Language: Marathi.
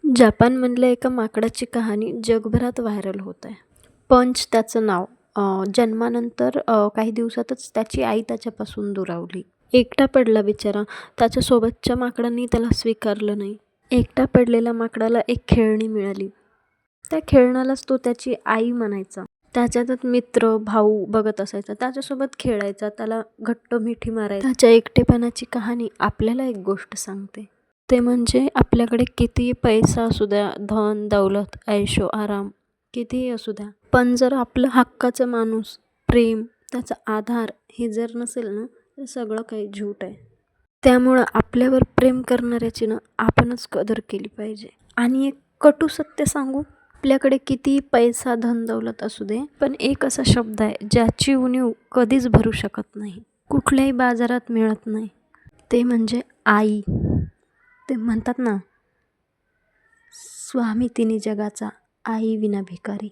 जपानमधल्या एका माकडाची कहाणी जगभरात व्हायरल होत आहे. पंच त्याचं नाव. जन्मानंतर काही दिवसातच त्याची आई त्याच्यापासून दुरावली. एकटा पडला बिचारा. त्याच्यासोबतच्या माकडांनी त्याला स्वीकारलं नाही. एकटा पडलेल्या माकडाला एक खेळणी मिळाली. त्या खेळण्यालाच तो त्याची आई म्हणायचा. त्याच्यातच मित्र, भाऊ बघत असायचा. त्याच्यासोबत खेळायचा, त्याला घट्ट मिठी मारायचा. त्याच्या एकटेपणाची कहाणी आपल्याला एक गोष्ट सांगते. ते म्हणजे आपल्याकडे कितीही पैसा असू द्या, धन, दौलत, ऐशो आराम कितीही असू द्या, पण जर आपलं हक्काचं माणूस, प्रेम, त्याचा आधार हे जर नसेल ना, तर सगळं काही झूट आहे. त्यामुळं आपल्यावर प्रेम करणाऱ्याची ना आपणच कदर केली पाहिजे. आणि एक कटू सत्य सांगू, आपल्याकडे कितीही पैसा, धन, दौलत असू दे, पण एक असा शब्द आहे ज्याची उणीव कधीच भरू शकत नाही, कुठल्याही बाजारात मिळत नाही. ते म्हणजे आई. ते म्हणतात ना, स्वामी तिन्ही जगाचा, आई विना भिकारी.